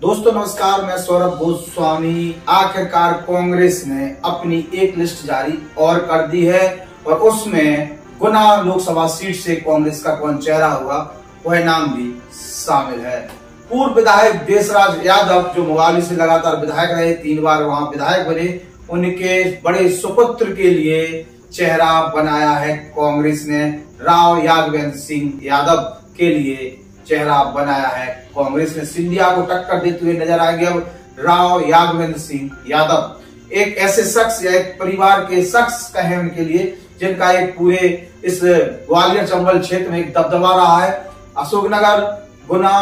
दोस्तों नमस्कार, मैं सौरभ गोस्वामी। आखिरकार कांग्रेस ने अपनी एक लिस्ट जारी और कर दी है और उसमें गुना लोकसभा सीट से कांग्रेस का कौन चेहरा होगा वह नाम भी शामिल है। पूर्व विधायक देशराज यादव जो मोहाली से लगातार विधायक रहे, 3 बार वहां विधायक बने, उनके बड़े सुपुत्र के लिए चेहरा बनाया है कांग्रेस ने। राव यादवेंद्र सिंह यादव के लिए चेहरा बनाया है कांग्रेस ने। सिंधिया को टक्कर देते हुए नजर आएंगे अब राव यादवेंद्र सिंह यादव। एक ऐसे शख्स या एक परिवार के शख्स कहें उनके लिए जिनका एक पूरे इस ग्वालियर चंबल क्षेत्र में एक दबदबा रहा है। अशोकनगर, गुना,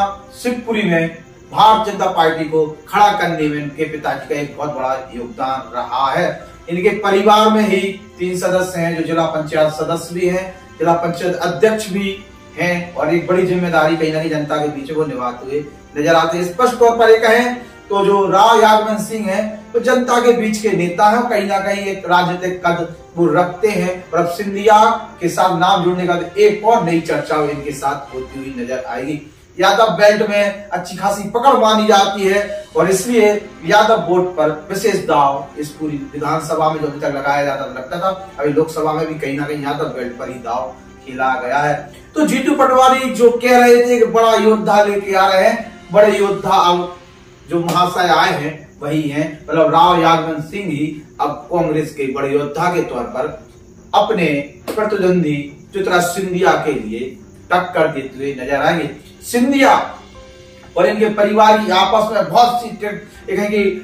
शिवपुरी में भारतीय जनता पार्टी को खड़ा करने में इनके पिताजी का एक बहुत बड़ा योगदान रहा है। इनके परिवार में ही 3 सदस्य हैं जो जिला पंचायत सदस्य भी हैं, जिला पंचायत अध्यक्ष भी हैं और एक बड़ी जिम्मेदारी कहीं ना कहीं जनता के बीच वो निभाते हुए नजर आते हैं। स्पष्ट तौर पर एक कहें तो जो राव यादवेंद्र सिंह हैं तो जनता के बीच के नेता हैं, कहीं ना कहीं एक राजनीतिक कद वो रखते हैं और अब सिंधिया के साथ नाम जुड़ने का एक और नई चर्चा इनके साथ होती हुई नजर आएगी। यादव बेल्ट में अच्छी खासी पकड़ मानी जाती है और इसलिए यादव वोट पर विशेष दाव इस पूरी विधानसभा में जो अभी तक लगाया जाता लगता था, अभी लोकसभा में भी कहीं ना कहीं यादव बेल्ट पर ही दाव खेला गया है। तो जीतू पटवारी जो कह रहे थे कि बड़ा योद्धा लेके आ रहे हैं, बड़े योद्धा अब जो महाशय आए हैं वही हैं, मतलब राव यादवेंद्र सिंह ही अब कांग्रेस के बड़े योद्धा के तौर पर अपने प्रतिद्वंदी ज्योतिराज सिंधिया के लिए टक्कर देते हुए नजर आएंगे। सिंधिया और इनके परिवार की आपस में बहुत सी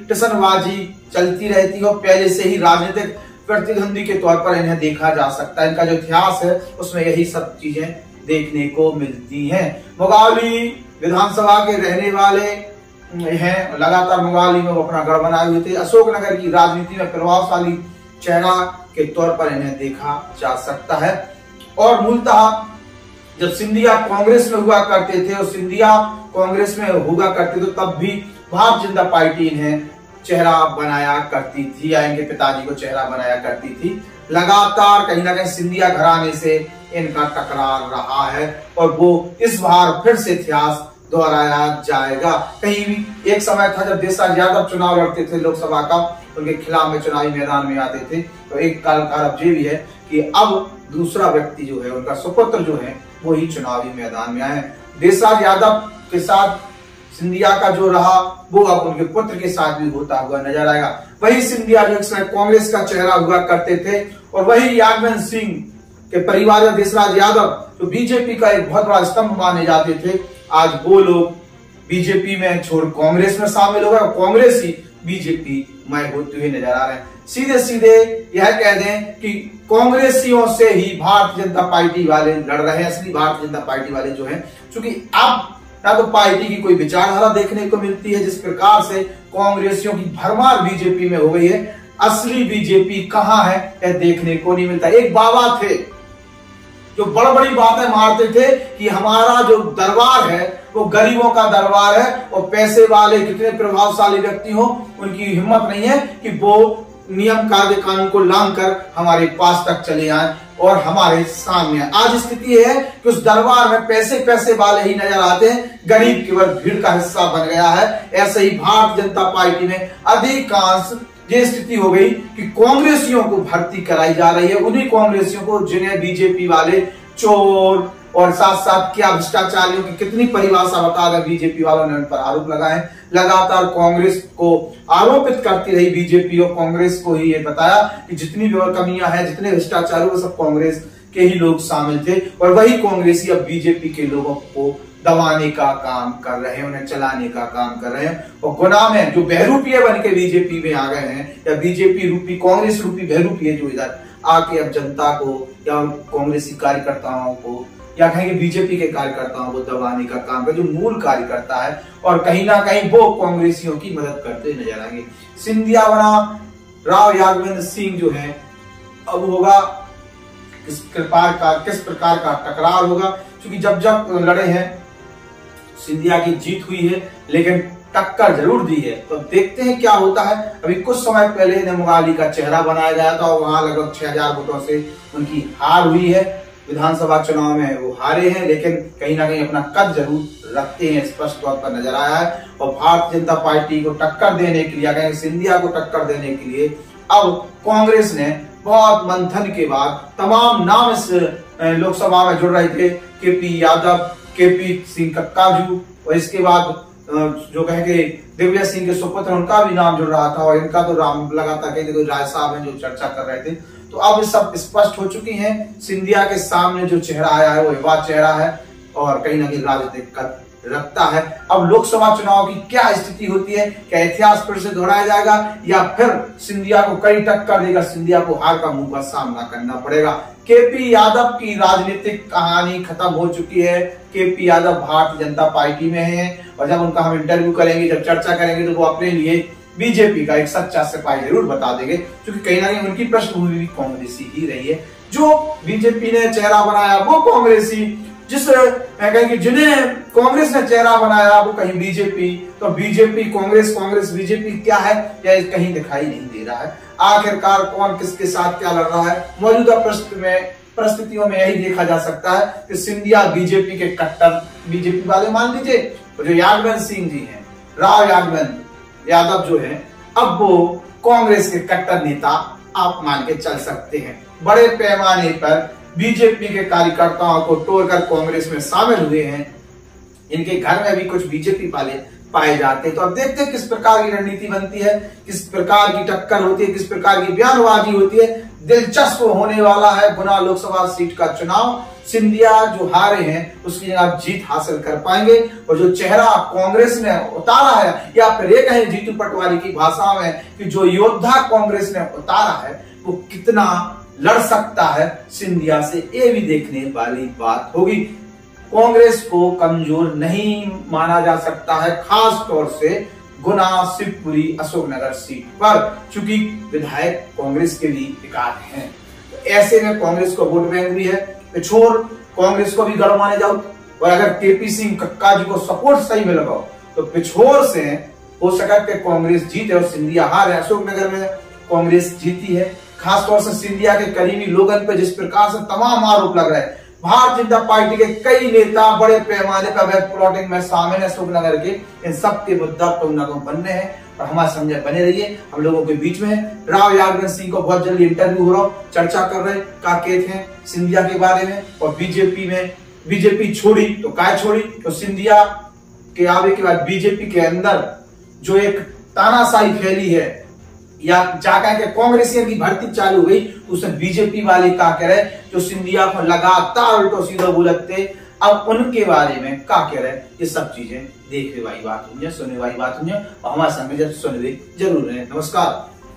टिसनबाजी चलती रहती है और पहले से ही राजनीतिक प्रतिद्वंदी के तौर पर इन्हें देखा जा सकता है। इनका जो इतिहास है उसमें यही सब चीजें देखने को मिलती हैं। मोहाली विधानसभा के रहने वाले हैं, लगातार मोहाली में वो अपना गढ़ बनाए हुए थे। अशोकनगर की राजनीति में प्रभावशाली चेहरा के तौर पर इन्हें देखा जा सकता है और मूलतः जब सिंधिया कांग्रेस में हुआ करते थे और सिंधिया कांग्रेस में हुआ करते थे तब भी भारतीय जनता पार्टी इन्हें चेहरा बनाया करती थी या इनके पिताजी को चेहरा बनाया करती थी। लगातार कहीं ना कहीं सिंधिया घराने से इनका टकराव रहा है और वो इस बार फिर से इतिहास दोहराया जाएगा। कहीं भी एक समय था जब देशराज यादव चुनाव लड़ते थे लोकसभा का, उनके खिलाफ में चुनावी मैदान में आते थे, तो एक काल अब ये भी है कि अब दूसरा व्यक्ति जो है उनका सुपुत्र जो है वो ही चुनावी मैदान में आए। देशराज यादव के साथ सिंधिया का जो रहा वो अब उनके पुत्र के साथ भी होता हुआ नजर आएगा। वही सिंधिया जो एक समय कांग्रेस का चेहरा हुआ करते थे और वही यादवेंद्र सिंह के परिवार देशराज यादव जो बीजेपी का एक बहुत बड़ा स्तंभ माने जाते थे, आज वो लोग बीजेपी में छोड़ कांग्रेस में शामिल हो गए और कांग्रेस ही बीजेपी में होते हुए नजर आ रहे हैं। सीधे सीधे यह कह दें कि कांग्रेसियों से ही भारतीय जनता पार्टी वाले लड़ रहे हैं। असली भारतीय जनता पार्टी वाले जो हैं, क्योंकि अब ना तो पार्टी की कोई विचारधारा देखने को मिलती है, जिस प्रकार से कांग्रेसियों की भरमार बीजेपी में हो गई है, असली बीजेपी कहां है यह देखने को नहीं मिलता। एक बाबा थे जो बड़ी बड़ी बातें मारते थे कि हमारा जो दरबार है वो गरीबों का दरबार है और पैसे वाले कितने प्रभावशाली व्यक्ति हो उनकी हिम्मत नहीं है कि वो नियम कायदे कानून को लांघ कर हमारे पास तक चले आए और हमारे सामने आए। आज स्थिति है कि उस दरबार में पैसे वाले ही नजर आते हैं, गरीब केवल भीड़ का हिस्सा बन गया है। ऐसे ही भारतीय जनता पार्टी में अधिकांश ये स्थिति हो गई कि कांग्रेसियों को भर्ती कराई जा रही है, उन्हीं कांग्रेसियों को जिन्हें बीजेपी वाले चोर और साथ साथ क्या भ्रष्टाचारियों की कितनी परिभाषा बताकर बीजेपी वालों ने उन पर आरोप लगाए। लगातार कांग्रेस को आरोपित करती रही बीजेपी और कांग्रेस को ही ये बताया कि जितनी भी कमियां हैं, जितने भ्रष्टाचार वो सब कांग्रेस के ही लोग शामिल थे और वही कांग्रेसी अब बीजेपी के लोगों को दबाने का काम कर रहे हैं, उन्हें चलाने का काम कर रहे हैं। और गुना में जो बहरूपिये बन के बीजेपी में आ गए हैं या बीजेपी रूपी कांग्रेस रूपी बहरूपिये जो इधर आके अब जनता को या कांग्रेसी कार्यकर्ताओं को या कहेंगे बीजेपी के कार्यकर्ताओं को दबाने का काम कर, जो मूल कार्यकर्ता है और कहीं ना कहीं वो कांग्रेसियों की मदद करते नजर आएंगे। सिंधिया बना राव यादवेंद्र सिंह जो है अब होगा किस प्रकार का टकराव होगा, क्योंकि जब लड़े हैं सिंधिया की जीत हुई है लेकिन टक्कर जरूर दी है, तो देखते हैं क्या होता है। अभी कुछ समय पहले मोहाली का चेहरा बनाया गया था और वहां लगभग 6000 वोटों से उनकी हार हुई है। विधानसभा चुनाव में वो हारे हैं लेकिन कहीं ना कहीं अपना कद जरूर रखते हैं, स्पष्ट तौर पर नजर आया है। और भारतीय जनता पार्टी को टक्कर देने के लिए, कहें सिंधिया को टक्कर देने के लिए अब कांग्रेस ने बहुत मंथन के बाद तमाम नाम इस लोकसभा में जुड़ रहे थे, केपी यादव, केपी सिंह कक्काजू, और इसके बाद जो कहे कि दिग्विजय सिंह के सुपुत्र उनका भी नाम जुड़ रहा था, और इनका तो नाम लगातार कहीं राय साहब हैं जो चर्चा कर रहे थे। तो अब सब स्पष्ट हो चुकी हैं। सिंधिया के सामने जो चेहरा आया है वो युवा चेहरा है और कहीं ना कहीं राजनीतिक कद रखता है। अब लोकसभा चुनाव की क्या स्थिति होती है, क्या इतिहास फिर से दोहराया जाएगा या फिर सिंधिया को कड़ी टक्कर देगा, सिंधिया को हार का मुंह का सामना करना पड़ेगा। केपी यादव की राजनीतिक कहानी खत्म हो चुकी है। केपी यादव भारतीय जनता पार्टी में है और जब उनका हम इंटरव्यू करेंगे, जब चर्चा करेंगे, तो वो अपने लिए बीजेपी का एक सच्चा सिपाही जरूर बता देंगे, क्योंकि कहीं ना कहीं उनकी पृष्ठभूमि भी कांग्रेसी ही रही है। जो बीजेपी ने चेहरा बनाया वो कांग्रेसी, जिन्हें कांग्रेस ने चेहरा बनाया वो कहीं बीजेपी, तो बीजेपी कांग्रेस, कांग्रेस बीजेपी क्या है यह कहीं दिखाई नहीं दे रहा है। आखिरकार कौन किसके साथ क्या लड़ रहा है, मौजूदा परिस्थितियों में यही देखा जा सकता है कि सिंधिया बीजेपी के कट्टर बीजेपी वाले मान लीजिए, जो यादव सिंह जी हैं, राव यादव जो है, अब वो कांग्रेस के कट्टर नेता आप मान के चल सकते हैं। बड़े पैमाने पर बीजेपी के कार्यकर्ताओं को तोड़कर कांग्रेस में शामिल हुए हैं। इनके घर में भी कुछ बीजेपी वाले पाए जाते हैं। तो अब देखते हैं किस प्रकार की रणनीति बनती है, किस प्रकार की टक्कर होती है, किस प्रकार की बयानबाजी होती है। दिलचस्प होने वाला है गुना लोकसभा सीट का चुनाव। सिंधिया जो हारे हैं उसकी आप जीत हासिल कर पाएंगे, और जो चेहरा कांग्रेस ने उतारा है, या फिर ये कहें जीतू पटवारी की भाषा में कि जो योद्धा कांग्रेस ने उतारा है वो कितना लड़ सकता है सिंधिया से, ये भी देखने वाली बात होगी। कांग्रेस को कमजोर नहीं माना जा सकता है, खास तौर से गुना, शिवपुरी, अशोकनगर सीट पर, चूंकि विधायक कांग्रेस के भी एकाध हैं। तो ऐसे में कांग्रेस को वोट बैंक भी है। पिछोर कांग्रेस को भी गढ़ माने जाओ, और अगर केपी सिंह कक्का जी को सपोर्ट सही में लगाओ तो पिछोर से हो सका कि कांग्रेस जीते और सिंधिया हारे। अशोकनगर में कांग्रेस जीती है, खासतौर से सिंधिया के करीबी लोगों पर जिस प्रकार से तमाम आरोप लग रहे हैं। भारतीय जनता पार्टी के कई नेता बड़े पैमाने पर अवैध प्लॉटिंग में शामिल है अशोकनगर के, इन सब के मुद्दा तो बनने हैं और हमारे समझे बने रहिए, हम लोगों के बीच में है। राव यादव सिंह को बहुत जल्दी इंटरव्यू हो रहा, चर्चा कर रहे का कहते हैं सिंधिया के बारे में। और बीजेपी छोड़ी तो काय छोड़ी, तो सिंधिया के आवे के बाद बीजेपी के अंदर जो एक तानाशाही फैली है, या जाकर के कांग्रेसियों की भर्ती चालू हुई, तो उसने बीजेपी वाले क्या कह रहे, जो सिंधिया को लगातार उल्टो सीधा बोलते, अब उनके बारे में क्या कह रहे, ये सब चीजें देखने वाली बात होंगे, सुनने वाली बात होंगे, और हमारे संग जब सुन रहे जरूर है। नमस्कार।